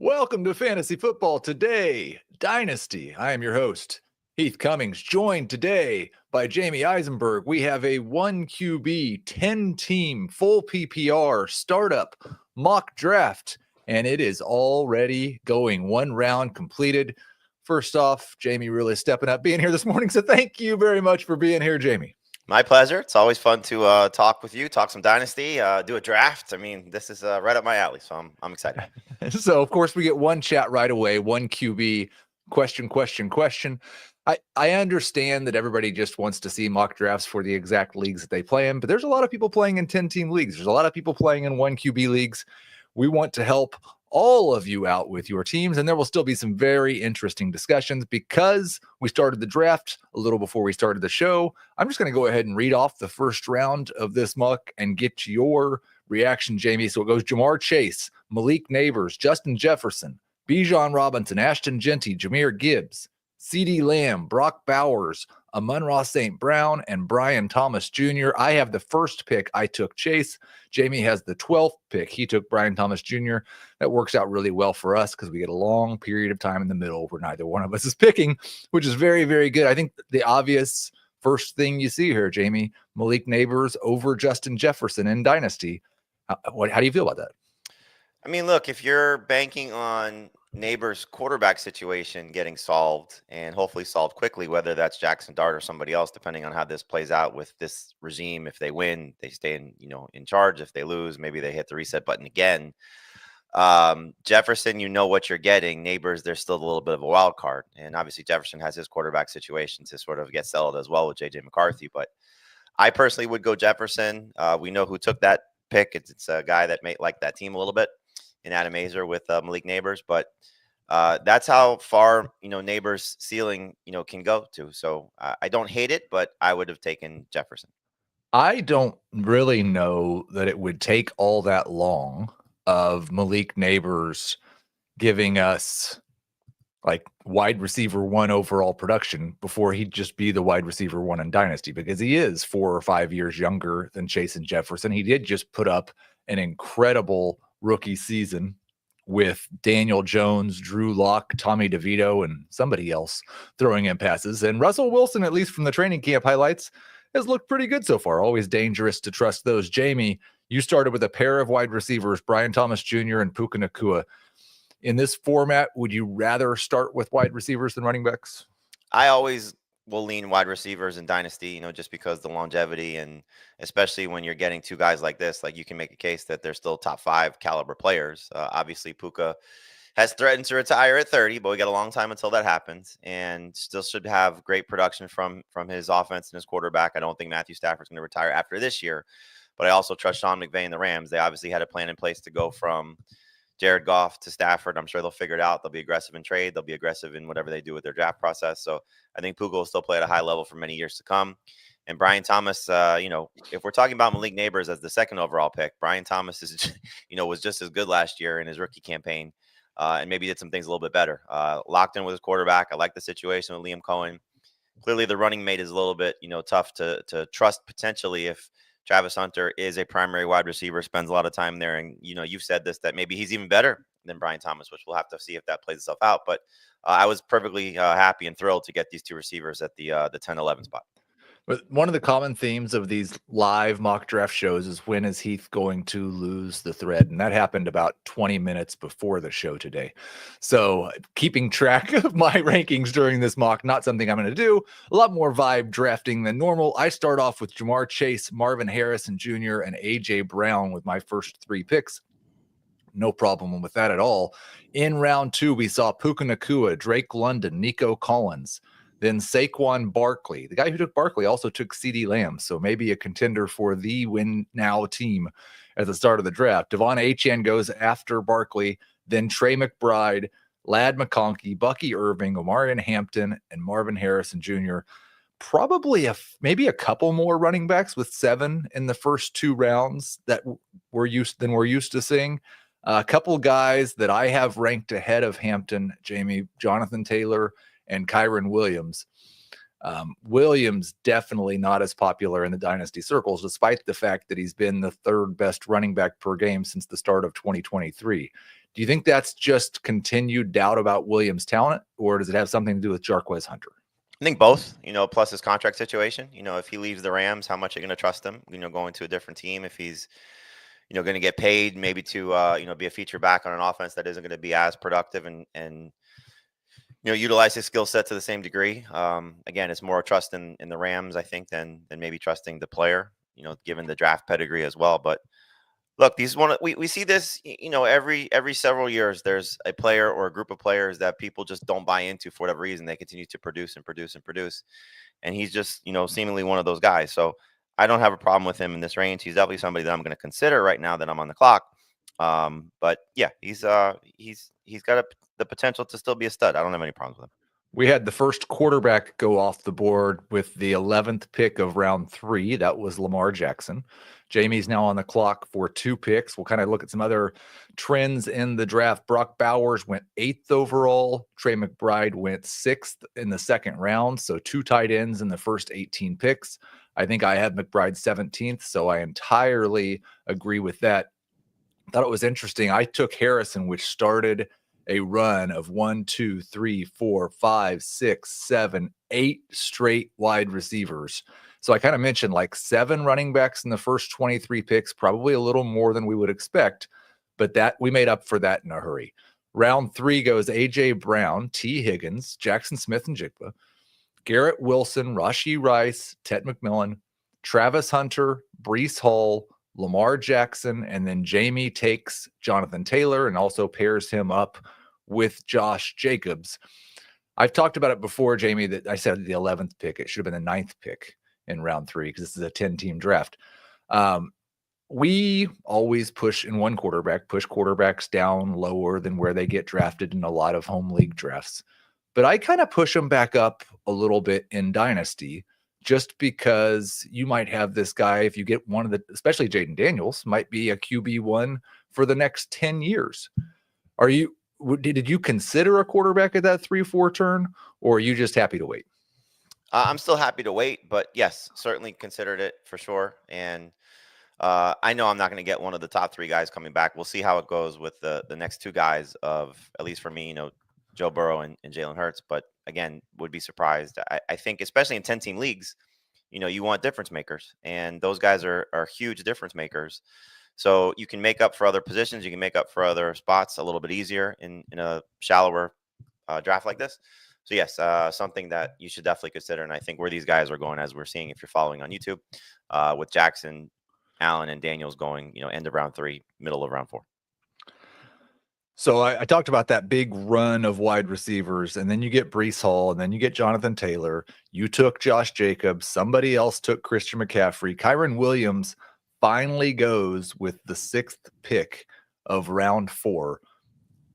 Welcome to Fantasy Football Today, Dynasty. I am your host, Heath Cummings, joined today by Jamey Eisenberg. We have a 1QB, 10-team, full PPR startup mock draft, and it is already going. One round completed. First off, Jamey really stepping up being here this morning, so thank you very much for being here, Jamey. My pleasure. It's always fun to talk with you, talk some Dynasty, do a draft. I mean, this is right up my alley, so I'm excited. So, of course, we get one chat right away, one QB, question. I understand that everybody just wants to see mock drafts for the exact leagues that they play in, but there's a lot of people playing in 10-team leagues. There's a lot of people playing in 1QB leagues. We want to help all of you out with your teams, and there will still be some very interesting discussions because we started the draft a little before we started the show. I'm just going to go ahead and read off the first round of this mock and get your reaction, Jamey. So it goes Jamar Chase, Malik Neighbors, Justin Jefferson, Bijan Robinson, Ashton Genty, Jahmyr Gibbs, CeeDee Lamb, Brock Bowers, Amon-Ra St. Brown, and Brian Thomas Jr. I have the first pick. I took Chase. Jamey has the 12th pick. He took Brian Thomas Jr. That works out really well for us because we get a long period of time in the middle where neither one of us is picking, which is very, very good. I think the obvious first thing you see here, Jamey, Malik Neighbors over Justin Jefferson in Dynasty. How do you feel about that? I mean, look, if you're banking on Neighbors' quarterback situation getting solved and hopefully solved quickly, whether that's Jackson Dart or somebody else, depending on how this plays out with this regime. If they win, they stay in charge. If they lose, maybe they hit the reset button again. Jefferson, you know what you're getting. Neighbors, there's still a little bit of a wild card. And obviously Jefferson has his quarterback situation to sort of get settled as well with JJ McCarthy. But I personally would go Jefferson. We know who took that pick. It's a guy that may like that team a little bit in Adam Azer with Malik Neighbors. But that's how far, Neighbors' ceiling, can go to. So I don't hate it, but I would have taken Jefferson. I don't really know that it would take all that long of Malik Neighbors giving us like wide receiver one overall production before he'd just be the wide receiver one in Dynasty, because he is 4 or 5 years younger than Chase and Jefferson. He did just put up an incredible rookie season with Daniel Jones, Drew Lock, Tommy DeVito, and somebody else throwing in passes. And Russell Wilson, at least from the training camp highlights, has looked pretty good so far. Always dangerous to trust those. Jamey, you started with a pair of wide receivers, Brian Thomas Jr. and Puka Nacua. In this format, would you rather start with wide receivers than running backs? I always will lean wide receivers in Dynasty, just because the longevity, and especially when you're getting two guys like this, like you can make a case that they're still top 5 caliber players. Obviously, Puka has threatened to retire at 30, but we got a long time until that happens, and still should have great production from his offense and his quarterback. I don't think Matthew Stafford's going to retire after this year, but I also trust Sean McVay and the Rams. They obviously had a plan in place to go from Jared Goff to Stafford. I'm sure they'll figure it out. They'll be aggressive in trade. They'll be aggressive in whatever they do with their draft process. So I think Puka will still play at a high level for many years to come. And Brian Thomas, if we're talking about Malik Neighbors as the second overall pick, Brian Thomas is, was just as good last year in his rookie campaign, and maybe did some things a little bit better. Locked in with his quarterback. I like the situation with Liam Cohen. Clearly, the running mate is a little bit, tough to trust potentially if Travis Hunter is a primary wide receiver, spends a lot of time there. And, you've said this, that maybe he's even better than Brian Thomas, which we'll have to see if that plays itself out. But I was perfectly happy and thrilled to get these two receivers at the 10-11 spot. But one of the common themes of these live mock draft shows is, when is Heath going to lose the thread? And that happened about 20 minutes before the show today. So keeping track of my rankings during this mock, not something I'm going to do. A lot more vibe drafting than normal. I start off with Jamar Chase, Marvin Harrison Jr., and A.J. Brown with my first 3 picks. No problem with that at all. In round 2, we saw Puka Nacua, Drake London, Nico Collins. Then Saquon Barkley. The guy who took Barkley also took CeeDee Lamb, so maybe a contender for the win now team at the start of the draft. Devon Achane goes after Barkley, then Trey McBride, Ladd McConkey, Bucky Irving, Omarion Hampton, and Marvin Harrison Jr. Probably maybe a couple more running backs with 7 in the first 2 rounds that we're used to seeing. A couple guys that I have ranked ahead of Hampton, Jamey, Jonathan Taylor, and Kyron Williams. Williams definitely not as popular in the Dynasty circles, despite the fact that he's been the 3rd best running back per game since the start of 2023. Do you think that's just continued doubt about Williams' talent, or does it have something to do with Jarquez Hunter? I think both, plus his contract situation. If he leaves the Rams, how much are you going to trust him, going to a different team if he's, going to get paid maybe to, be a feature back on an offense that isn't going to be as productive and utilize his skill set to the same degree. Again, it's more trust in the Rams, I think, than maybe trusting the player, given the draft pedigree as well. But look, we see this, every several years. There's a player or a group of players that people just don't buy into for whatever reason. They continue to produce and produce and produce, and he's just seemingly one of those guys. So I don't have a problem with him in this range. He's definitely somebody that I'm going to consider right now that I'm on the clock. But yeah, he's got the potential to still be a stud. I don't have any problems with him. We had the first quarterback go off the board with the 11th pick of round 3. That was Lamar Jackson. Jamey's now on the clock for 2 picks. We'll kind of look at some other trends in the draft. Brock Bowers went 8th overall. Trey McBride went 6th in the second round. So 2 tight ends in the first 18 picks. I think I had McBride 17th, so I entirely agree with that. Thought it was interesting. I took Harrison, which started a run of 1, 2, 3, 4, 5, 6, 7, 8 straight wide receivers. So I kind of mentioned like 7 running backs in the first 23 picks, probably a little more than we would expect, but that we made up for that in a hurry. Round 3 goes A.J. Brown, T. Higgins, Jackson Smith-Njigba, Garrett Wilson, Rashee Rice, Ted McMillan, Travis Hunter, Breece Hall, Lamar Jackson, and then Jamey takes Jonathan Taylor and also pairs him up with Josh Jacobs. I've talked about it before, Jamey, that I said the 11th pick. It should have been the 9th pick in round 3 because this is a 10-team draft. We always push quarterbacks down lower than where they get drafted in a lot of home league drafts. But I kind of push them back up a little bit in Dynasty, just because you might have this guy, if you get one of the, especially Jaden Daniels, might be a QB1 for the next 10 years. Did you consider a quarterback at that 3-4 turn, or are you just happy to wait? I'm still happy to wait, but yes, certainly considered it for sure. And I know I'm not going to get one of the top 3 guys coming back. We'll see how it goes with the next 2 guys of, at least for me, Joe Burrow and Jalen Hurts. But again, would be surprised. I think especially in 10-team leagues, you want difference makers, and those guys are huge difference makers. So you can make up for other positions. You can make up for other spots a little bit easier in a shallower draft like this. So yes, something that you should definitely consider. And I think where these guys are going, as we're seeing, if you're following on YouTube, with Jackson, Allen, and Daniels going, end of round 3, middle of round 4. So I talked about that big run of wide receivers, and then you get Breece Hall, and then you get Jonathan Taylor. You took Josh Jacobs. Somebody else took Christian McCaffrey. Kyren Williams finally goes with the 6th pick of round 4,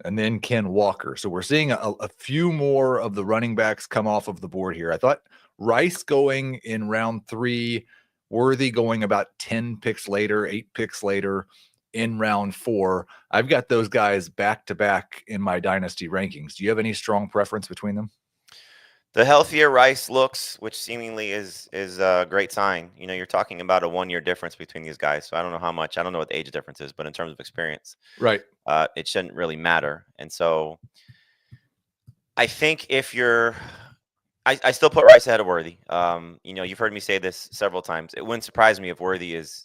and then Ken Walker. So we're seeing a few more of the running backs come off of the board here. I thought Rice going in round 3, Worthy going about 10 picks later, 8 picks later. In round 4, I've got those guys back to back in my dynasty rankings. Do you have any strong preference between them? The healthier Rice looks, which seemingly is a great sign. You're talking about a 1-year difference between these guys. So I don't know how much. I don't know what the age difference is, but in terms of experience, right, it shouldn't really matter. And so I think if you're, I still put Rice ahead of Worthy. You've heard me say this several times. It wouldn't surprise me if Worthy is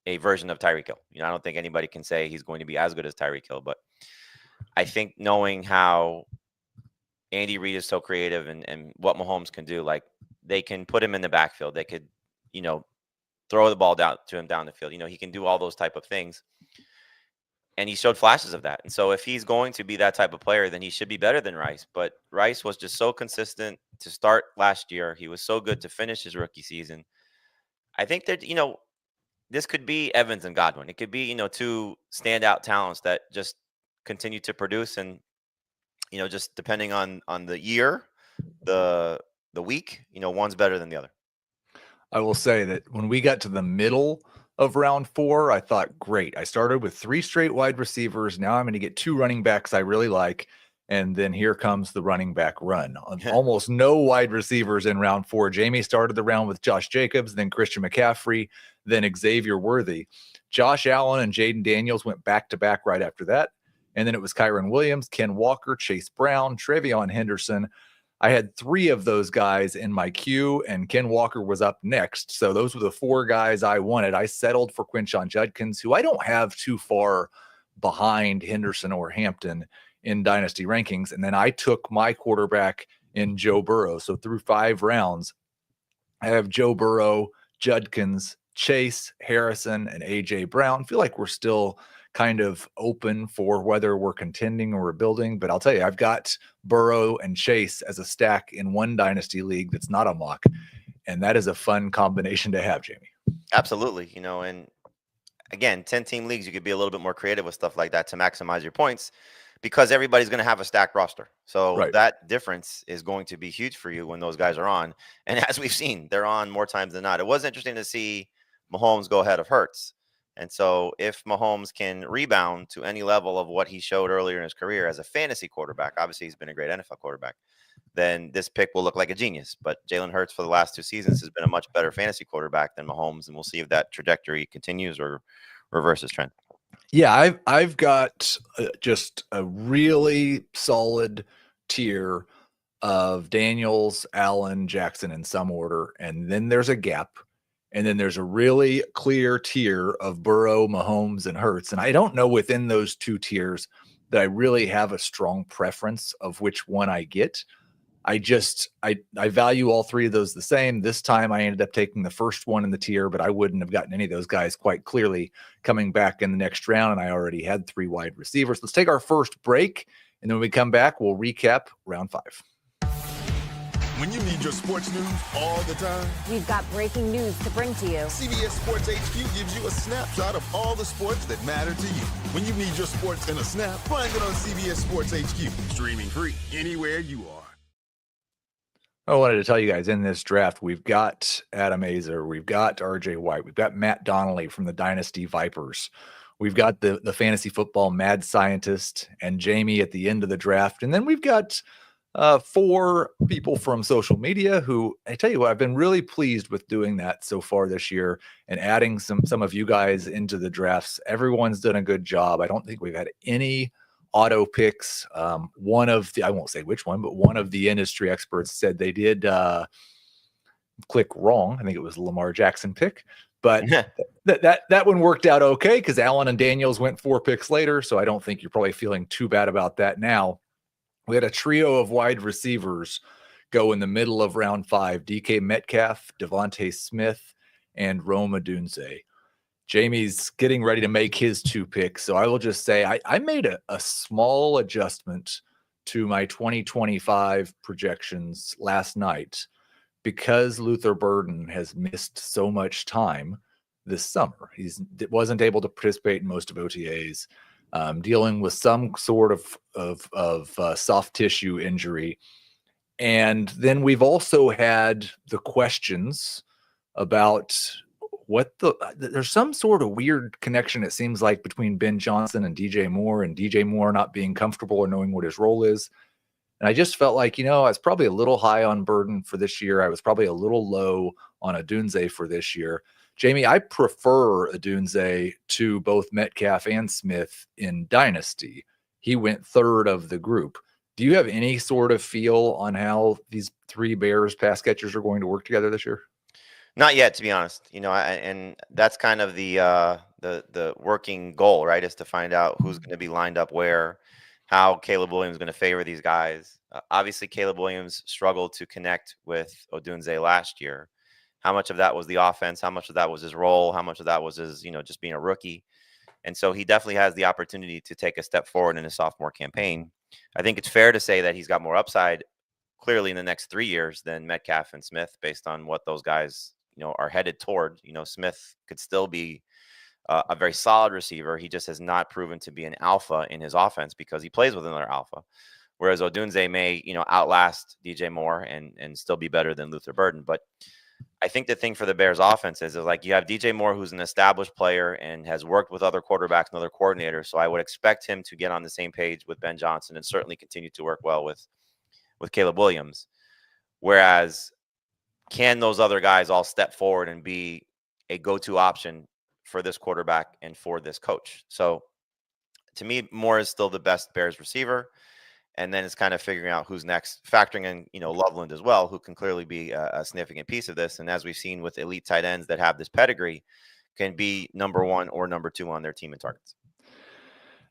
a version of Tyreek Hill. I don't think anybody can say he's going to be as good as Tyreek Hill, but I think knowing how Andy Reid is so creative and what Mahomes can do, like they can put him in the backfield. They could, throw the ball down to him down the field. He can do all those type of things. And he showed flashes of that. And so if he's going to be that type of player, then he should be better than Rice. But Rice was just so consistent to start last year. He was so good to finish his rookie season. I think that, this could be Evans and Godwin. It could be, 2 standout talents that just continue to produce, and just depending on the year, the week, one's better than the other. I will say that when we got to the middle of round 4, I thought, great. I started with 3 straight wide receivers. Now I'm going to get 2 running backs I really like. And then here comes the running back run. Almost no wide receivers in round 4. Jamey started the round with Josh Jacobs, then Christian McCaffrey, then Xavier Worthy. Josh Allen and Jaden Daniels went back-to-back right after that. And then it was Kyron Williams, Ken Walker, Chase Brown, Travion Henderson. I had 3 of those guys in my queue, and Ken Walker was up next. So those were the 4 guys I wanted. I settled for Quinshon Judkins, who I don't have too far behind Henderson or Hampton in Dynasty rankings. And then I took my quarterback in Joe Burrow. So through 5 rounds, I have Joe Burrow, Judkins, Chase, Harrison, and A.J. Brown. Feel like we're still kind of open for whether we're contending or rebuilding. But I'll tell you, I've got Burrow and Chase as a stack in one Dynasty league that's not a mock. And that is a fun combination to have, Jamey. Absolutely. And again, 10-team leagues, you could be a little bit more creative with stuff like that to maximize your points because everybody's going to have a stacked roster. So Right. that difference is going to be huge for you when those guys are on. And as we've seen, they're on more times than not. It was interesting to see Mahomes go ahead of Hurts. And so if Mahomes can rebound to any level of what he showed earlier in his career as a fantasy quarterback, obviously he's been a great NFL quarterback, then this pick will look like a genius. But Jalen Hurts for the last 2 seasons has been a much better fantasy quarterback than Mahomes, and we'll see if that trajectory continues or reverses trend. Yeah, I've got just a really solid tier of Daniels, Allen, Jackson in some order, and then there's a gap. And then there's a really clear tier of Burrow, Mahomes, and Hurts. And I don't know within those 2 tiers that I really have a strong preference of which one I get. I value all 3 of those the same. This time I ended up taking the first one in the tier, but I wouldn't have gotten any of those guys quite clearly coming back in the next round. And I already had 3 wide receivers. Let's take our first break. And then when we come back, we'll recap round 5. When you need your sports news all the time, we've got breaking news to bring to you. CBS Sports HQ gives you a snapshot of all the sports that matter to you. When you need your sports in a snap, find it on CBS Sports HQ, streaming free anywhere you are. I wanted to tell you guys in this draft, we've got Adam Azer, we've got RJ White, we've got Matt Donnelly from the Dynasty Vipers. We've got the fantasy football mad scientist and Jamey at the end of the draft. And then we've got 4 people from social media who, I tell you what, I've been really pleased with doing that so far this year and adding some of you guys into the drafts. Everyone's done a good job. I don't think we've had any auto picks. One of the, I won't say which one, but one of the industry experts said they did click wrong. I think it was Lamar Jackson pick, but that one worked out okay because Allen and Daniels went 4 picks later. So I don't think you're probably feeling too bad about that now. We had a trio of wide receivers go in the middle of round 5, DK Metcalf, Devontae Smith, and Rome Odunze. Jamey's getting ready to make his 2 picks. So I will just say I made a small adjustment to my 2025 projections last night because Luther Burden has missed so much time this summer. He wasn't able to participate in most of OTAs. Dealing with some sort of soft tissue injury. And then we've also had the questions about there's some sort of weird connection, it seems like, between Ben Johnson and DJ Moore, and DJ Moore not being comfortable or knowing what his role is. And I just felt like, I was probably a little high on Burden for this year. I was probably a little low on Odunze for this year. Jamey, I prefer Odunze to both Metcalf and Smith in Dynasty. He went 3rd of the group. Do you have any sort of feel on how these 3 Bears pass catchers are going to work together this year? Not yet, to be honest. And that's kind of the working goal, right? Is to find out who's going to be lined up where, how Caleb Williams is going to favor these guys. Obviously, Caleb Williams struggled to connect with Odunze last year. How much of that was the offense? How much of that was his role? How much of that was his, just being a rookie? And so he definitely has the opportunity to take a step forward in his sophomore campaign. I think it's fair to say that he's got more upside clearly in the next 3 years than Metcalf and Smith based on what those guys, are headed toward. Smith could still be a very solid receiver. He just has not proven to be an alpha in his offense because he plays with another alpha. Whereas Odunze may, outlast DJ Moore and still be better than Luther Burden. But I think the thing for the Bears offense is like you have DJ Moore, who's an established player and has worked with other quarterbacks and other coordinators. So I would expect him to get on the same page with Ben Johnson and certainly continue to work well with Caleb Williams. Whereas can those other guys all step forward and be a go-to option for this quarterback and for this coach? So To me, Moore is still the best Bears receiver. And then it's kind of figuring out who's next, factoring in, Loveland as well, who can clearly be a significant piece of this. And as we've seen with elite tight ends that have this pedigree, can be number 1 or number 2 on their team in targets.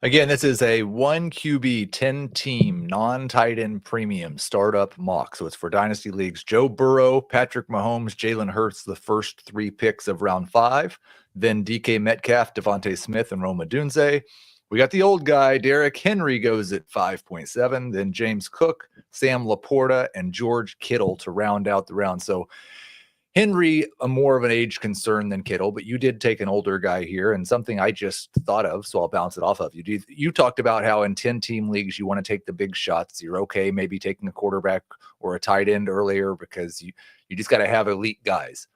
Again, this is a 1 QB, 10 team, non-tight end premium startup mock. So it's for Dynasty Leagues. Joe Burrow, Patrick Mahomes, Jalen Hurts, the first 3 picks of round 5. Then DK Metcalf, Devontae Smith, and Rome Odunze. We got the old guy, Derrick Henry, goes at 5.7. Then James Cook, Sam Laporta, and George Kittle to round out the round. So Henry, more of an age concern than Kittle, but you did take an older guy here, and something I just thought of, so I'll bounce it off of you. You talked about how in 10-team leagues you want to take the big shots. You're okay maybe taking a quarterback or a tight end earlier because you just got to have elite guys.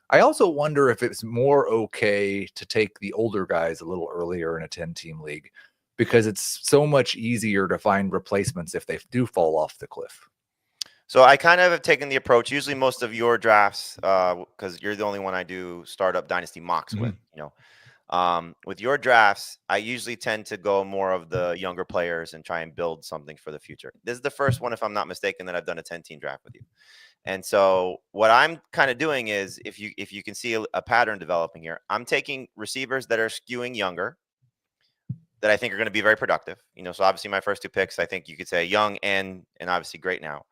I also wonder if it's more okay to take the older guys a little earlier in a 10-team league because it's so much easier to find replacements if they do fall off the cliff. So I kind of have taken the approach, usually most of your drafts, because you're the only one I do startup dynasty mocks with, with your drafts, I usually tend to go more of the younger players and try and build something for the future. This is the first one, if I'm not mistaken, that I've done a 10-team draft with you. And so what I'm kind of doing is, if you can see a pattern developing here, I'm taking receivers that are skewing younger that I think are going to be very productive. So obviously my first 2 picks, I think you could say young and obviously great now.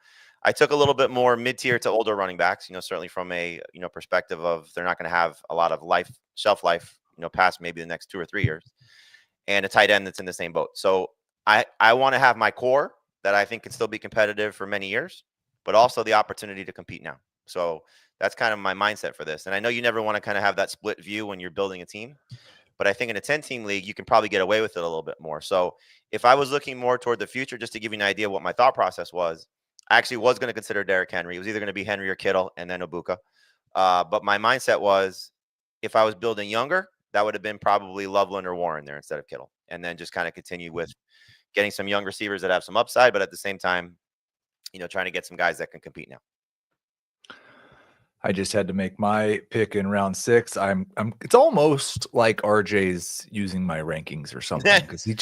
I took a little bit more mid-tier to older running backs, certainly from a, perspective of they're not going to have a lot of shelf life, past maybe the next 2 or 3 years, and a tight end that's in the same boat. So I want to have my core that I think can still be competitive for many years, but also the opportunity to compete now. So that's kind of my mindset for this. And I know you never want to kind of have that split view when you're building a team, but I think in a 10-team league, you can probably get away with it a little bit more. So if I was looking more toward the future, just to give you an idea what my thought process was, I actually was going to consider Derrick Henry. It was either going to be Henry or Kittle and then Ibuka. But my mindset was, if I was building younger, that would have been probably Loveland or Warren there instead of Kittle. And then just kind of continue with getting some young receivers that have some upside, but at the same time, trying to get some guys that can compete now. I just had to make my pick in round 6. It's almost like RJ's using my rankings or something, because he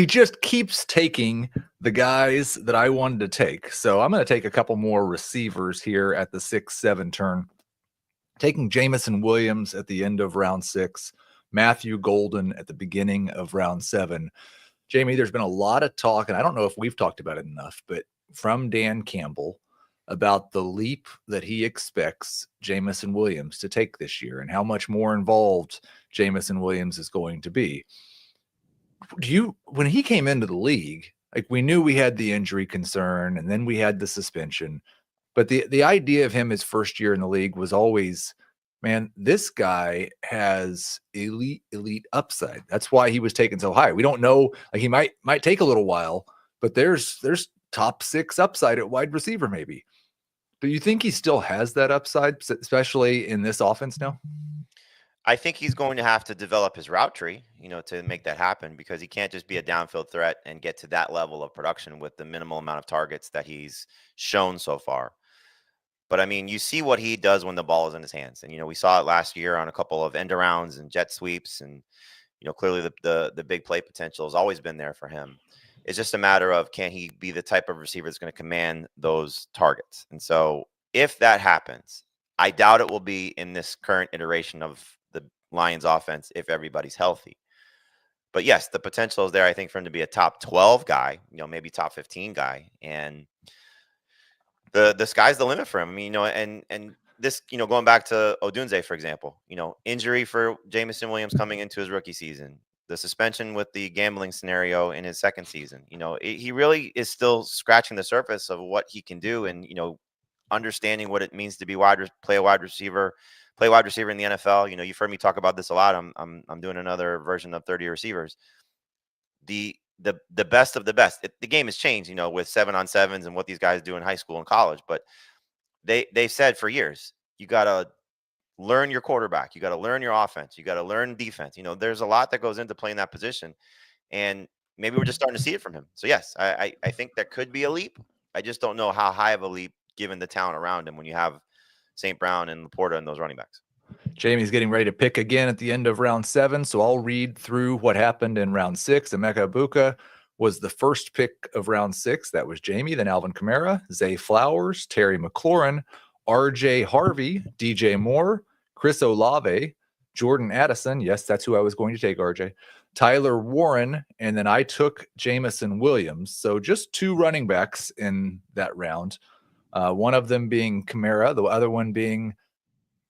just keeps taking the guys that I wanted to take. So I'm going to take a couple more receivers here at the 6-7 turn. Taking Jamison Williams at the end of round 6, Matthew Golden at the beginning of round 7. Jamey, there's been a lot of talk, and I don't know if we've talked about it enough, but from Dan Campbell about the leap that he expects Jamison Williams to take this year and how much more involved Jamison Williams is going to be. When he came into the league, like, we knew we had the injury concern and then we had the suspension, but the idea of him his first year in the league was always, man, this guy has elite upside. That's why he was taken so high. We don't know, like, he might take a little while, but there's top 6 upside at wide receiver maybe. Do you think he still has that upside, especially in this offense now? I think he's going to have to develop his route tree, to make that happen, because he can't just be a downfield threat and get to that level of production with the minimal amount of targets that he's shown so far. But I mean, you see what he does when the ball is in his hands. And, we saw it last year on a couple of end arounds and jet sweeps. And, clearly the big play potential has always been there for him. It's just a matter of, can he be the type of receiver that's going to command those targets? And so if that happens, I doubt it will be in this current iteration of the Lions offense if everybody's healthy. But yes, the potential is there, I think, for him to be a top 12 guy, maybe top 15 guy. And the sky's the limit for him. I mean, and this, going back to Odunze, for example, injury for Jamison Williams coming into his rookie season, the suspension with the gambling scenario in his second season, he really is still scratching the surface of what he can do, and, understanding what it means to be play wide receiver in the NFL. You've heard me talk about this a lot. I'm doing another version of 30 receivers. The best of the best. The game has changed, with 7-on-7s and what these guys do in high school and college. But they've said for years, you got to learn your quarterback. You got to learn your offense. You got to learn defense. There's a lot that goes into playing that position. And maybe we're just starting to see it from him. So yes, I think that could be a leap. I just don't know how high of a leap given the talent around him when you have St. Brown and Laporta and those running backs. Jamey's getting ready to pick again at the end of round 7, so I'll read through what happened in round 6. Emeka Ibuka was the first pick of round 6. That was Jamey, then Alvin Kamara, Zay Flowers, Terry McLaurin, RJ Harvey, DJ Moore, Chris Olave, Jordan Addison. Yes, that's who I was going to take, RJ. Tyler Warren, and then I took Jamison Williams. So just 2 running backs in that round. One of them being Kamara, the other one being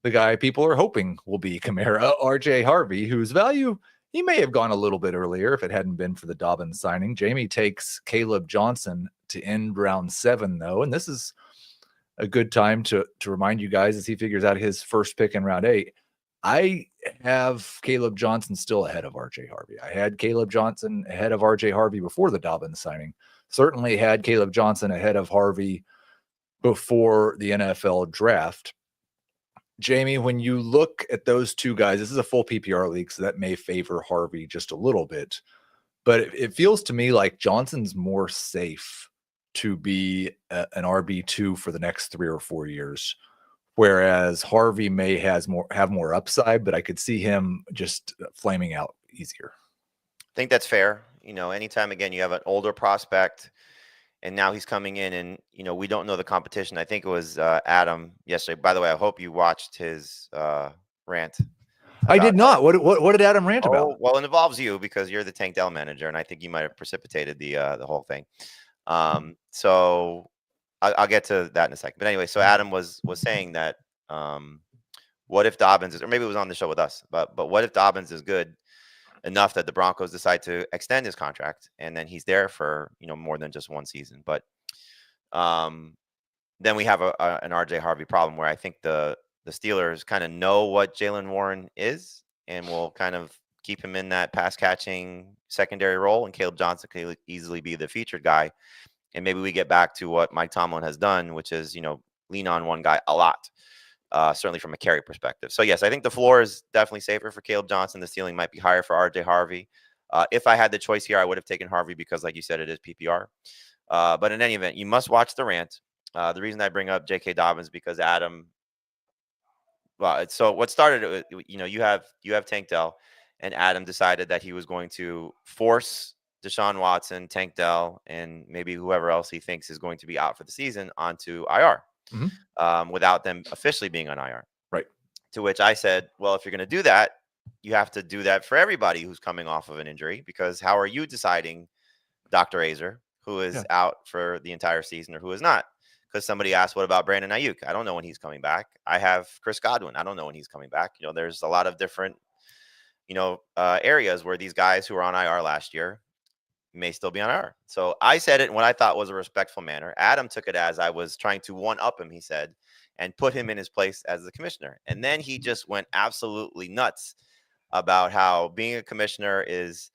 the guy people are hoping will be Kamara, RJ Harvey, whose value, he may have gone a little bit earlier if it hadn't been for the Dobbins signing. Jamey takes Caleb Johnson to end round 7, though, and this is a good time to remind you guys as he figures out his first pick in round 8. I have Caleb Johnson still ahead of RJ Harvey. I had Caleb Johnson ahead of RJ Harvey before the Dobbins signing. Certainly had Caleb Johnson ahead of Harvey before the NFL draft. Jamey, when you look at those 2 guys, this is a full PPR league, so that may favor Harvey just a little bit. But it feels to me like Johnson's more safe to be an RB2 for the next 3 or 4 years, whereas Harvey may have more upside, but I could see him just flaming out easier. I think that's fair. Anytime, again, you have an older prospect, and now he's coming in and, we don't know the competition. I think it was Adam yesterday. By the way, I hope you watched his rant. I did not. What did Adam rant about? Well, it involves you because you're the Tank Dell manager, and I think you might have precipitated the whole thing. So I'll get to that in a second. But anyway, so Adam was saying that what if Dobbins is, or maybe it was on the show with us, but what if Dobbins is good enough that the Broncos decide to extend his contract, and then he's there for more than just 1 season. But then we have an RJ Harvey problem where I think the Steelers kind of know what Jaylen Warren is and will kind of keep him in that pass catching secondary role, and Caleb Johnson can easily be the featured guy. And maybe we get back to what Mike Tomlin has done, which is lean on one guy a lot. Certainly from a carry perspective. So, yes, I think the floor is definitely safer for Caleb Johnson. The ceiling might be higher for RJ Harvey. If I had the choice here, I would have taken Harvey because, like you said, it is PPR. But in any event, you must watch the rant. The reason I bring up J.K. Dobbins because Adam – well, so what started – you have Tank Dell, and Adam decided that he was going to force Deshaun Watson, Tank Dell, and maybe whoever else he thinks is going to be out for the season onto IR. Without them officially being on IR. Right. To which I said, well, if you're going to do that, you have to do that for everybody who's coming off of an injury, because how are you deciding, Dr. Azer, who is out for the entire season or who is not? Because somebody asked, what about Brandon Ayuk? I don't know when he's coming back. I have Chris Godwin. I don't know when he's coming back. There's a lot of different, areas where these guys who were on IR last year may still be on IR. So I said it in what I thought was a respectful manner. Adam took it as I was trying to one-up him, he said, and put him in his place as the commissioner. And then he just went absolutely nuts about how being a commissioner is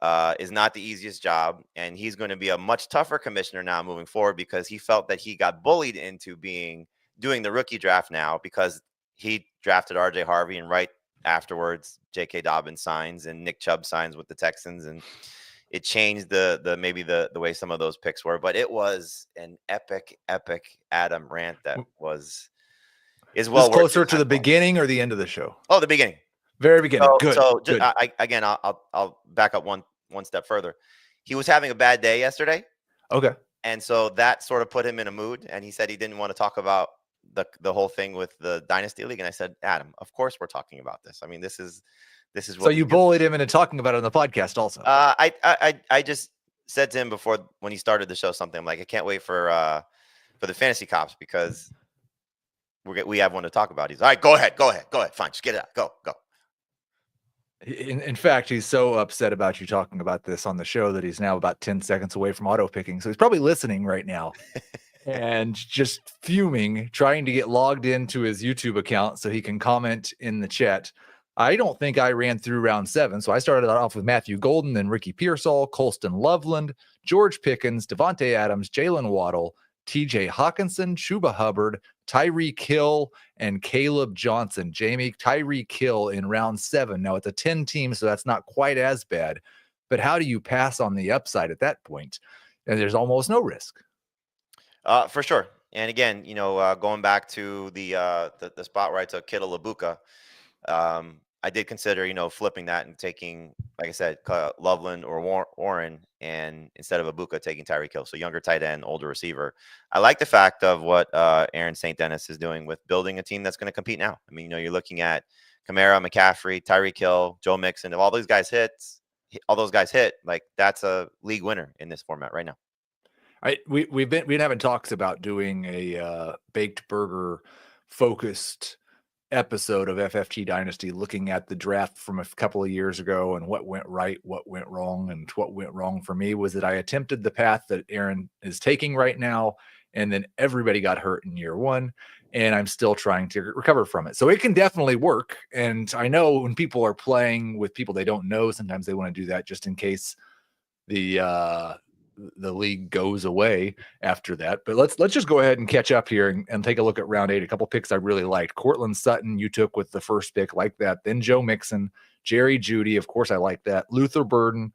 not the easiest job, and he's going to be a much tougher commissioner now moving forward because he felt that he got bullied into doing the rookie draft now because he drafted RJ Harvey, and right afterwards J.K. Dobbins signs and Nick Chubb signs with the Texans, and it changed the way some of those picks were. But it was an epic Adam rant that is well closer to the beginning or the end of the show? Oh, the beginning. Very beginning. Good. So good. I'll back up one step further. He was having a bad day yesterday. Okay. And so that sort of put him in a mood, and he said he didn't want to talk about the whole thing with the Dynasty League. And I said, Adam, of course we're talking about this. I mean, this is what so you bullied him into talking about it on the podcast also. I just said to him before, when he started the show, something like, I can't wait for the fantasy cops because we have one to talk about. He's all right. Go ahead. Fine. Just get it out. Go. In fact, he's so upset about you talking about this on the show that he's now about 10 seconds away from auto picking. So he's probably listening right now and just fuming, trying to get logged into his YouTube account so he can comment in the chat. I don't think I ran through round 7. So I started off with Matthew Golden, then Ricky Pearsall, Colston Loveland, George Pickens, Devontae Adams, Jalen Waddle, TJ Hawkinson, Chuba Hubbard, Tyreek Hill, and Caleb Johnson. Jamey, Tyreek Hill in round 7. Now it's a 10 team, so that's not quite as bad. But how do you pass on the upside at that point? And there's almost no risk. For sure. And again, going back to the spot where I took Kittle Ibuka, I did consider, flipping that and taking, like I said, Loveland or Warren, and instead of Ibuka, taking Tyreek Hill. So younger tight end, older receiver. I like the fact of what Aaron St. Dennis is doing with building a team that's going to compete now. I mean, you're looking at Kamara, McCaffrey, Tyreek Hill, Joe Mixon. If all those guys hit, like that's a league winner in this format right now. We've been having talks about doing a baked burger focused episode of FFT Dynasty, looking at the draft from a couple of years ago and what went right, what went wrong. And what went wrong for me was that I attempted the path that Aaron is taking right now, and then everybody got hurt in year one, and I'm still trying to recover from it. So it can definitely work. And I know when people are playing with people they don't know, sometimes they want to do that just in case the league goes away after that. But let's just go ahead and catch up here and take a look at round 8. A couple picks I really liked. Cortland Sutton, you took with the first pick, like that. Then Joe Mixon, Jerry Jeudy, of course I like that. Luther Burden,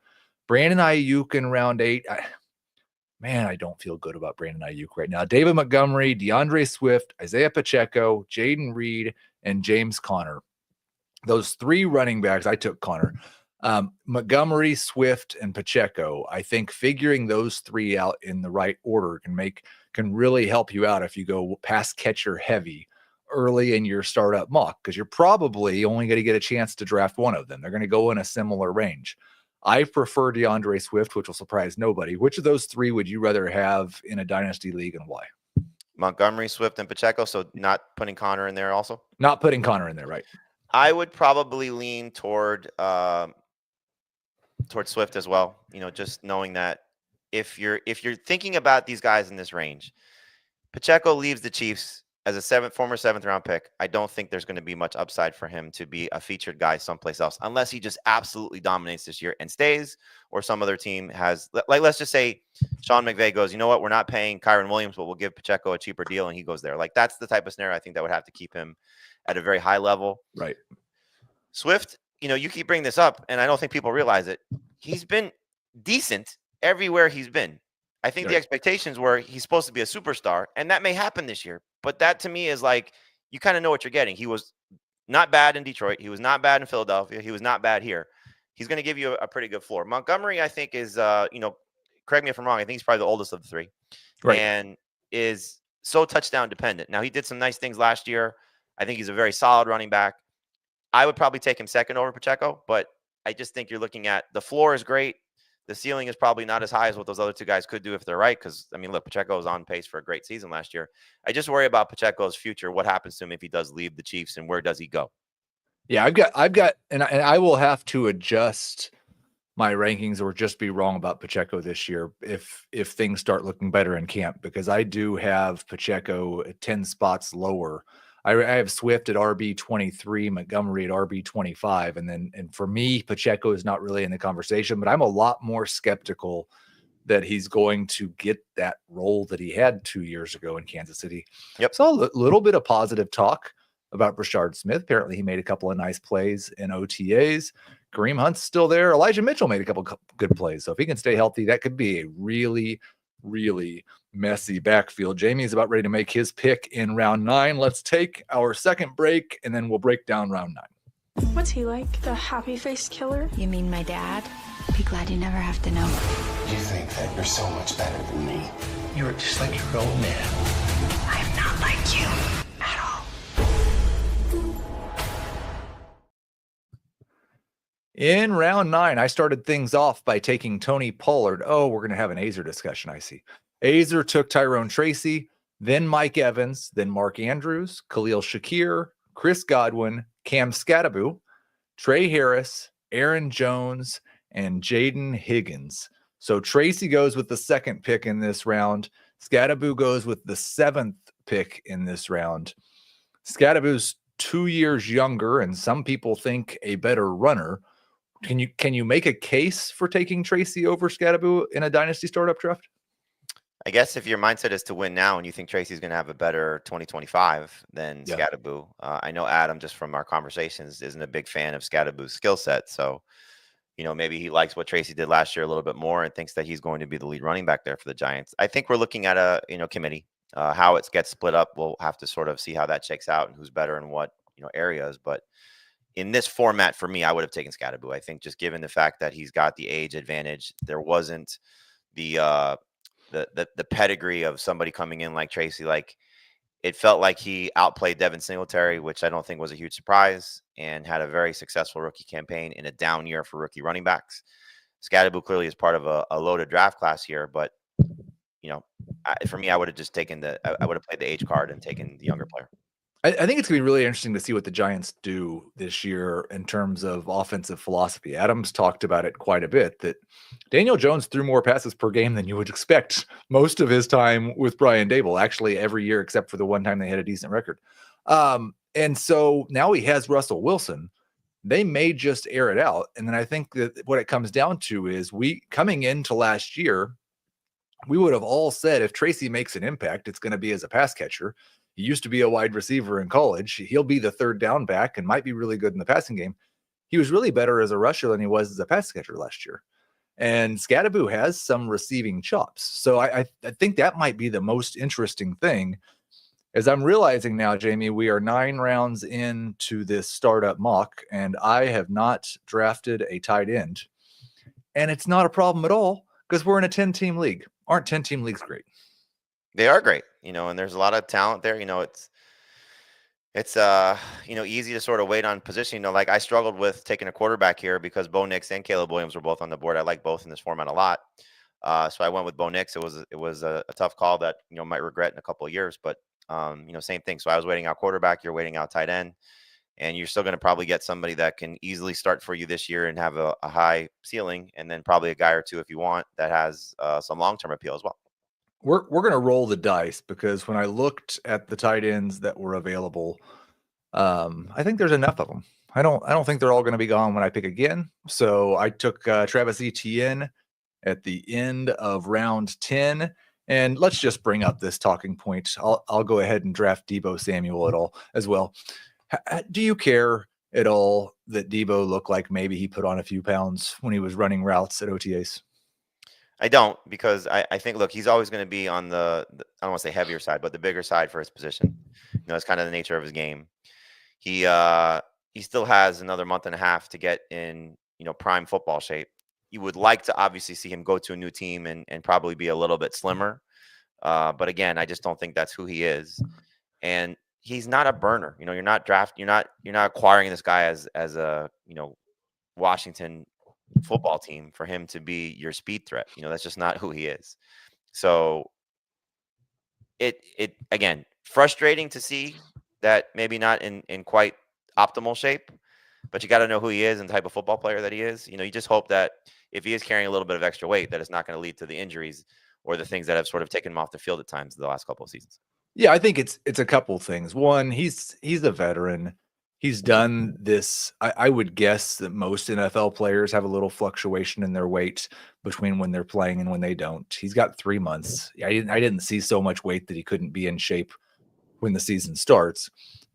Brandon Ayuk in round 8. I don't feel good about Brandon Ayuk right now. David Montgomery, DeAndre Swift, Isaiah Pacheco, Jaden Reed, and James Conner. Those 3 running backs, I took Conner. Montgomery, Swift, and Pacheco. I think figuring those 3 out in the right order can really help you out if you go pass catcher heavy early in your startup mock, because you're probably only going to get a chance to draft one of them. They're going to go in a similar range. I prefer DeAndre Swift, which will surprise nobody. Which of those 3 would you rather have in a dynasty league, and why? Montgomery, Swift, and Pacheco. So not putting Connor in there also? Not putting Connor in there, right? I would probably lean toward Swift as well. Just knowing that if you're thinking about these guys in this range, Pacheco leaves the Chiefs as a former 7th round pick. I don't think there's going to be much upside for him to be a featured guy someplace else, unless he just absolutely dominates this year and stays, or some other team has, like, let's just say Sean McVay goes, you know what, we're not paying Kyron Williams, but we'll give Pacheco a cheaper deal, and he goes there. Like, that's the type of scenario I think that would have to keep him at a very high level. Right. Swift, you keep bringing this up, and I don't think people realize it. He's been decent everywhere he's been. I think the expectations were he's supposed to be a superstar, and that may happen this year. But that to me is like, you kind of know what you're getting. He was not bad in Detroit. He was not bad in Philadelphia. He was not bad here. He's going to give you a pretty good floor. Montgomery, I think, is, correct me if I'm wrong, I think he's probably the oldest of the 3. Right. And is so touchdown dependent. Now, he did some nice things last year. I think he's a very solid running back. I would probably take him second over Pacheco, but I just think you're looking at the floor is great. The ceiling is probably not as high as what those other 2 guys could do if they're right. Because, I mean, look, Pacheco was on pace for a great season last year. I just worry about Pacheco's future. What happens to him if he does leave the Chiefs, and where does he go? Yeah, I've got, and I will have to adjust my rankings or just be wrong about Pacheco this year if things start looking better in camp, because I do have Pacheco at 10 spots lower. I have Swift at RB 23, Montgomery at RB 25, and for me, Pacheco is not really in the conversation. But I'm a lot more skeptical that he's going to get that role that he had 2 years ago in Kansas City. Yep. So a little bit of positive talk about Brashard Smith. Apparently, he made a couple of nice plays in OTAs. Kareem Hunt's still there. Elijah Mitchell made a couple good plays. So if he can stay healthy, that could be a really, really messy backfield. Jamey's about ready to make his pick in round 9. Let's take our second break, and then we'll break down round 9. What's he like? The happy-faced killer? You mean my dad? Be glad you never have to know. You think that you're so much better than me. You're just like your old man. I'm not like you at all. In round 9, I started things off by taking Tony Pollard. Oh, we're going to have an Azer discussion, I see. Azer took Tyrone Tracy, then Mike Evans, then Mark Andrews, Khalil Shakir, Chris Godwin, Cam Skattebo, Trey Harris, Aaron Jones, and Jaden Higgins. So Tracy goes with the 2nd pick in this round. Skattebo goes with the 7th pick in this round. Skattebo's 2 years younger, and some people think a better runner. Can you make a case for taking Tracy over Skattebo in a dynasty startup draft? I guess if your mindset is to win now and you think Tracy's going to have a better 2025 than Skattebo, I know Adam, just from our conversations, isn't a big fan of Skattebo's skill set. So, maybe he likes what Tracy did last year a little bit more and thinks that he's going to be the lead running back there for the Giants. I think we're looking at a, committee. How it gets split up, we'll have to sort of see how that shakes out and who's better in what areas. But in this format, for me, I would have taken Scadaboo. I think just given the fact that he's got the age advantage, there wasn't the pedigree of somebody coming in like Tracy. Like, it felt like he outplayed Devin Singletary, which I don't think was a huge surprise, and had a very successful rookie campaign in a down year for rookie running backs. Scadaboo clearly is part of a loaded draft class here, but for me, I would have just taken I would have played the age card and taken the younger player. I think it's going to be really interesting to see what the Giants do this year in terms of offensive philosophy. Adams talked about it quite a bit, that Daniel Jones threw more passes per game than you would expect most of his time with Brian Daboll, actually every year except for the one time they had a decent record. And so now he has Russell Wilson. They may just air it out. And then I think that what it comes down to is, coming into last year, we would have all said if Tracy makes an impact, it's going to be as a pass catcher. He used to be a wide receiver in college. He'll be the third down back and might be really good in the passing game. He was really better as a rusher than he was as a pass catcher last year. And Scadaboo has some receiving chops. So I think that might be the most interesting thing. As I'm realizing now, Jamey, we are 9 rounds into this startup mock, and I have not drafted a tight end. And it's not a problem at all because we're in a 10-team league. Aren't 10-team leagues great? They are great, and there's a lot of talent there. It's easy to sort of wait on position. Like, I struggled with taking a quarterback here because Bo Nix and Caleb Williams were both on the board. I like both in this format a lot. So I went with Bo Nix. It was a tough call that, might regret in a couple of years, but same thing. So I was waiting out quarterback, you're waiting out tight end, and you're still going to probably get somebody that can easily start for you this year and have a high ceiling, and then probably a guy or two, if you want, that has some long-term appeal as well. We're going to roll the dice, because when I looked at the tight ends that were available, I think there's enough of them. I don't think they're all going to be gone when I pick again. So I took Travis Etienne at the end of round 10. And let's just bring up this talking point. I'll go ahead and draft Deebo Samuel as well. Do you care at all that Deebo looked like maybe he put on a few pounds when he was running routes at OTAs? I don't, because I think, look, he's always going to be on the I don't want to say heavier side, but the bigger side for his position. It's kind of the nature of his game. He still has another month and a half to get in, prime football shape. You would like to obviously see him go to a new team and probably be a little bit slimmer. But again, I just don't think that's who he is. And he's not a burner. You're not acquiring this guy as a, Washington football team for him to be your speed threat. That's just not who he is. So it again, frustrating to see that maybe not in quite optimal shape, but you got to know who he is and the type of football player that he is. You just hope that if he is carrying a little bit of extra weight, that it's not going to lead to the injuries or the things that have sort of taken him off the field at times the last couple of seasons. Yeah, I think it's a couple things. One, he's a veteran. He's done this. I would guess that most NFL players have a little fluctuation in their weight between when they're playing and when they don't. He's got 3 months. I didn't see so much weight that he couldn't be in shape when the season starts.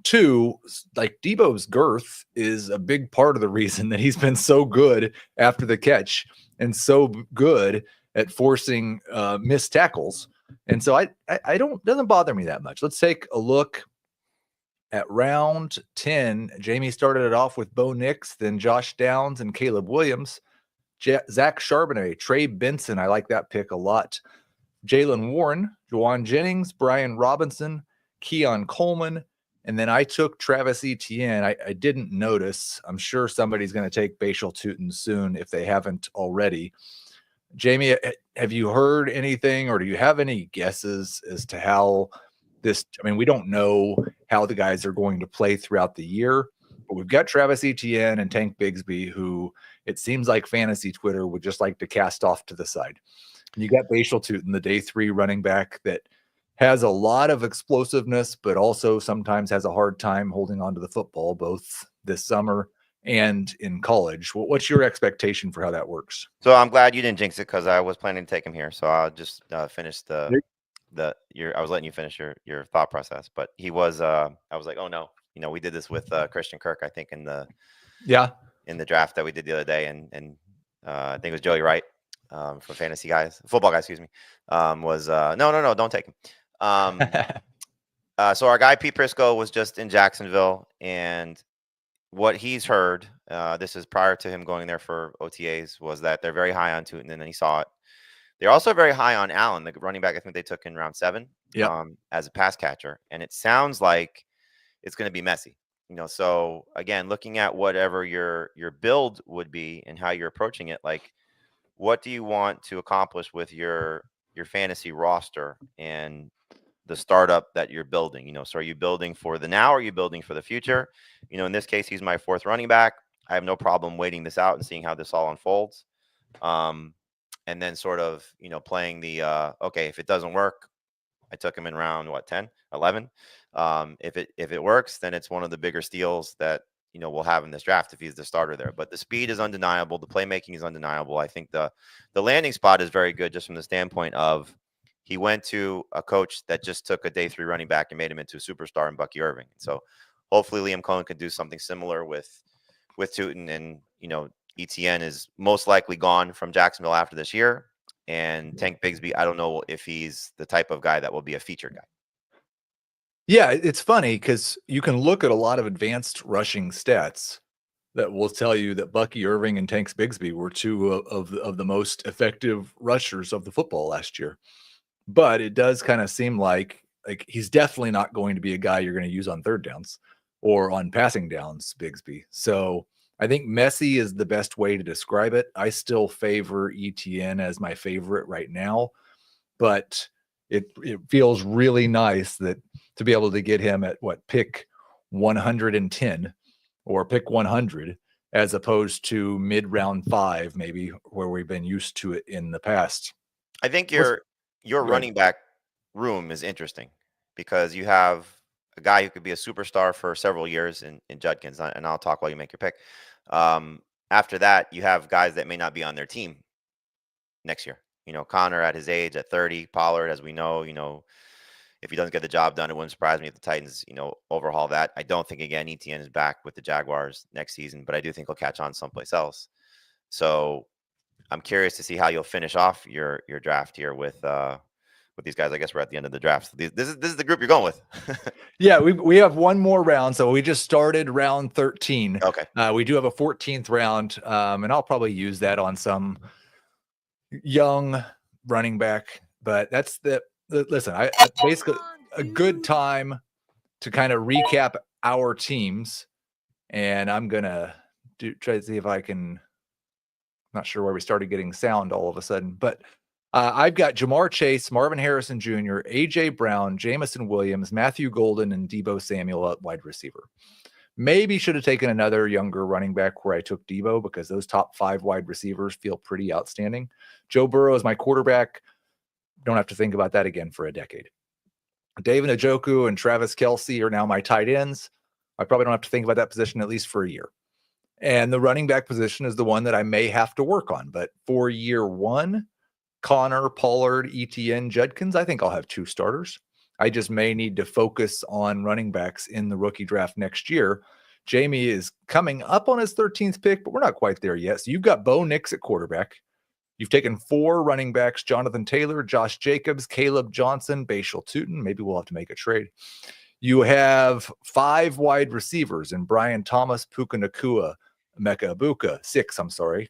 2, like, Deebo's girth is a big part of the reason that he's been so good after the catch and so good at forcing missed tackles. And so I doesn't bother me that much. Let's take a look at round 10. Jamey started it off with Bo Nix, then Josh Downs and Caleb Williams, Zach Charbonnet, Trey Benson. I like that pick a lot. Jalen Warren, Juwan Jennings, Brian Robinson, Keon Coleman. And then I took Travis Etienne. I didn't notice. I'm sure somebody's going to take Bashal Tutin soon if they haven't already. Jamey, have you heard anything, or do you have any guesses as to how this? I mean, we don't know how the guys are going to play throughout the year, but we've got Travis Etienne and Tank Bigsby, who it seems like fantasy Twitter would just like to cast off to the side. And you got Bashal Tutin, the day 3 running back that has a lot of explosiveness, but also sometimes has a hard time holding on to the football, both this summer and in college. What's your expectation for how that works? So I'm glad you didn't jinx it, because I was planning to take him here. So I'll just finish I was letting you finish your thought process, but he was, I was like, oh no, we did this with Christian Kirk, I think in the draft that we did the other day. And I think it was Joey Wright from football guys, excuse me. No, don't take him. So our guy Pete Prisco was just in Jacksonville, and what he's heard, this is prior to him going there for OTAs, was that they're very high on Tootin, and then he saw it. They're also very high on Allen, the running back. I think they took in round 7 as a pass catcher, and it sounds like it's going to be messy. So again, looking at whatever your build would be and how you're approaching it, like what do you want to accomplish with your fantasy roster and the startup that you're building? So are you building for the now? Or are you building for the future? In this case, he's my 4th running back. I have no problem waiting this out and seeing how this all unfolds. And then sort of, playing the, okay, if it doesn't work, I took him in round 10, 11. If it works, then it's one of the bigger steals that, we'll have in this draft if he's the starter there. But the speed is undeniable. The playmaking is undeniable. I think the landing spot is very good just from the standpoint of he went to a coach that just took a day 3 running back and made him into a superstar in Bucky Irving. So hopefully Liam Cohen could do something similar with Tootin. And, ETN is most likely gone from Jacksonville after this year. And Tank Bigsby, I don't know if he's the type of guy that will be a feature guy. Yeah, it's funny because you can look at a lot of advanced rushing stats that will tell you that Bucky Irving and Tank Bigsby were 2 of the most effective rushers of the football last year. But it does kind of seem like he's definitely not going to be a guy you're going to use on 3rd downs or on passing downs, Bigsby. So I think messy is the best way to describe it. I still favor ETN as my favorite right now, but it feels really nice that to be able to get him at pick 110 or pick 100 as opposed to mid-round 5, maybe where we've been used to it in the past. I think your running back room is interesting because you have a guy who could be a superstar for several years in Judkins, and I'll talk while you make your pick. After that, you have guys that may not be on their team next year. Connor at his age at 30, Pollard, as we know, if he doesn't get the job done, it wouldn't surprise me if the Titans, overhaul that. I don't think, again, ETN is back with the Jaguars next season, but I do think he'll catch on someplace else. So I'm curious to see how you'll finish off your draft here with these guys. I guess we're at the end of the draft. So this is the group you're going with. Yeah, we have one more round. So we just started round 13. Okay. We do have a 14th round, and I'll probably use that on some young running back. But that's listen, I basically a good time to kind of recap our teams. And I'm going to try to see if I can, not sure where we started getting sound all of a sudden, but I've got Jamar Chase, Marvin Harrison Jr., A.J. Brown, Jamison Williams, Matthew Golden, and Deebo Samuel at wide receiver. Maybe should have taken another younger running back where I took Deebo because those top 5 wide receivers feel pretty outstanding. Joe Burrow is my quarterback. Don't have to think about that again for a decade. David Njoku and Travis Kelce are now my tight ends. I probably don't have to think about that position at least for a year. And the running back position is the one that I may have to work on. But for year 1, Connor, Pollard, ETN, Judkins, I think I'll have 2 starters. I just may need to focus on running backs in the rookie draft next year. Jamey is coming up on his 13th pick, but we're not quite there yet. So you've got Bo Nix at quarterback. You've taken 4 running backs, Jonathan Taylor, Josh Jacobs, Caleb Johnson, Bashal Tootin. Maybe we'll have to make a trade. You have 5 wide receivers in Brian Thomas, Puka Nacua, Emeka Ibuka, 6,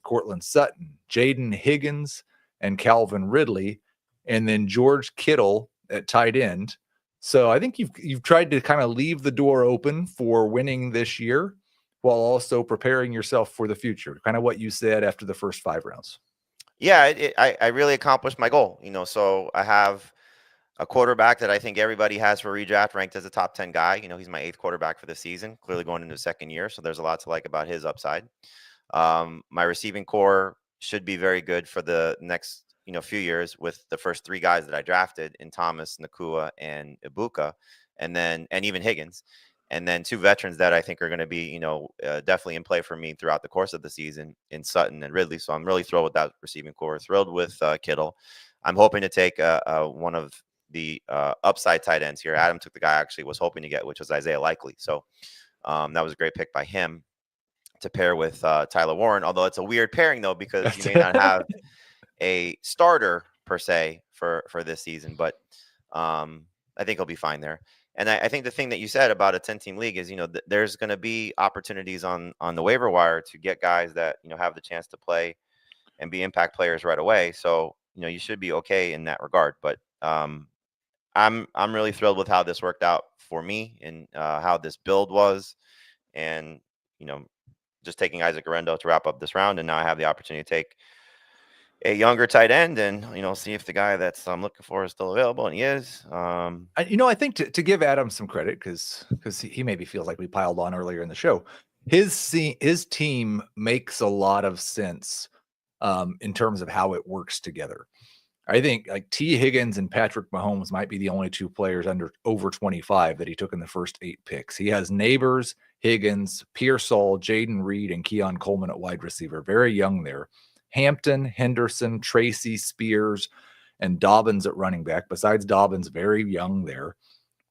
Cortland Sutton, Jaden Higgins, and Calvin Ridley, and then George Kittle at tight end. So I think you've tried to kind of leave the door open for winning this year while also preparing yourself for the future, kind of what you said after the first 5 rounds. Yeah, I really accomplished my goal. So I have a quarterback that I think everybody has for redraft ranked as a top 10 guy. He's my 8th quarterback for the season, clearly going into his 2nd year. So there's a lot to like about his upside. My receiving core should be very good for the next, few years with the first 3 guys that I drafted in Thomas, Nacua, and Ibuka, and even Higgins, and then 2 veterans that I think are going to be, definitely in play for me throughout the course of the season in Sutton and Ridley. So I'm really thrilled with that receiving core. Thrilled with Kittle. I'm hoping to take one of the upside tight ends here. Adam took the guy I actually was hoping to get, which was Isaiah Likely. So that was a great pick by him to pair with Tyler Warren, although it's a weird pairing though, because you may not have a starter per se for this season, but I think he'll be fine there. And I think the thing that you said about a 10-team league is, there's going to be opportunities on the waiver wire to get guys that, have the chance to play and be impact players right away. So, you should be okay in that regard. But I'm really thrilled with how this worked out for me and how this build was. And, just taking Isaac Arendo to wrap up this round. And now I have the opportunity to take a younger tight end and, see if the guy that's I'm looking for is still available. And he is. I think to give Adam some credit, because he maybe feels like we piled on earlier in the show, his team makes a lot of sense in terms of how it works together. I think like T. Higgins and Patrick Mahomes might be the only two players over 25 that he took in the first 8 picks. He has Neighbors, Higgins, Pearsall, Jaden Reed, and Keon Coleman at wide receiver. Very young there. Hampton, Henderson, Tracy, Spears, and Dobbins at running back. Besides Dobbins, very young there.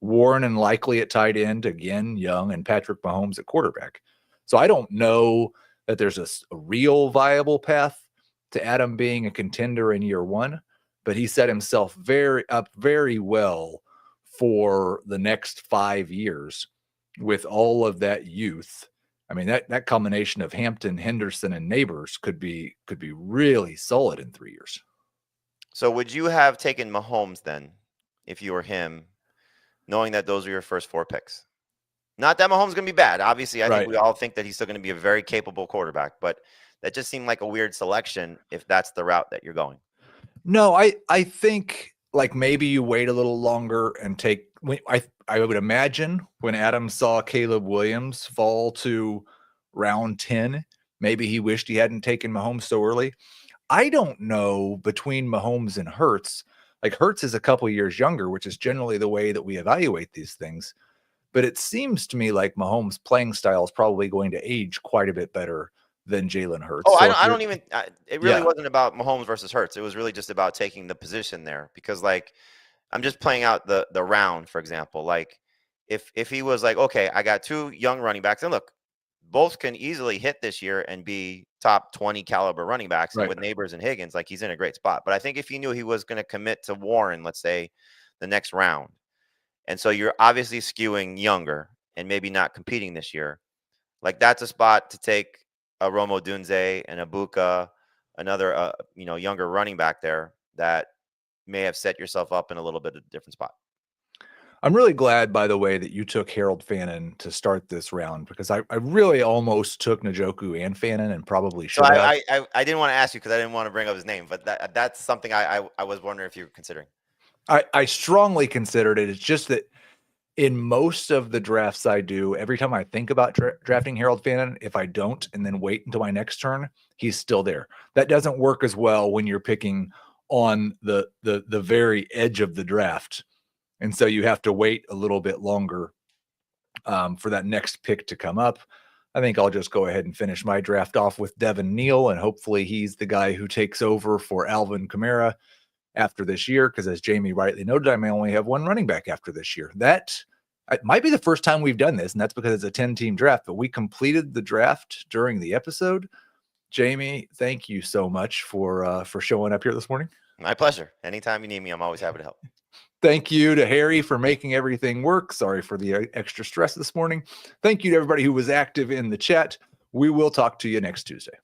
Warren and Likely at tight end, again, young, and Patrick Mahomes at quarterback. So I don't know that there's a real viable path to Adam being a contender in year one, but he set himself very well for the next 5 years with all of that youth. I mean, that combination of Hampton, Henderson, and Neighbors could be really solid in 3 years. So would you have taken Mahomes then, if you were him, knowing that those were your first 4 picks? Not that Mahomes is going to be bad. Obviously, I think we all think that he's still going to be a very capable quarterback, but that just seemed like a weird selection if that's the route that you're going. No, I think like maybe you wait a little longer and take. I would imagine when Adam saw Caleb Williams fall to round 10, maybe he wished he hadn't taken Mahomes so early. I don't know between Mahomes and Hurts. Like Hurts is a couple years younger, which is generally the way that we evaluate these things. But it seems to me like Mahomes' playing style is probably going to age quite a bit better than Jalen Hurts. Oh, so I don't even. It really wasn't about Mahomes versus Hurts. It was really just about taking the position there because, like, I'm just playing out the round, for example. Like, if he was like, okay, I got 2 young running backs, and look, both can easily hit this year and be top 20 caliber running backs, and with Neighbors and Higgins, like he's in a great spot. But I think if he knew he was going to commit to Warren, let's say, the next round, and so you're obviously skewing younger and maybe not competing this year, like that's a spot to take a Romo Dunze and a Buka, another younger running back there that may have set yourself up in a little bit of a different spot. I'm really glad, by the way, that you took Harold Fannin to start this round because I really almost took Njoku and Fannin and probably should have. I didn't want to ask you because I didn't want to bring up his name, but that's something I was wondering if you were considering. I strongly considered it. It's just that in most of the drafts I do, every time I think about drafting Harold Fannin, if I don't and then wait until my next turn, he's still there. That doesn't work as well when you're picking on the very edge of the draft. And so you have to wait a little bit longer for that next pick to come up. I think I'll just go ahead and finish my draft off with Devin Neal, and hopefully he's the guy who takes over for Alvin Kamara after this year, because as Jamey rightly noted, I may only have 1 running back after this year. That it might be the first time we've done this, and that's because it's a 10-team draft, but we completed the draft during the episode. Jamey, thank you so much for showing up here this morning. My pleasure. Anytime you need me, I'm always happy to help. Thank you to Harry for making everything work. Sorry for the extra stress this morning. Thank you to everybody who was active in the chat. We will talk to you next Tuesday.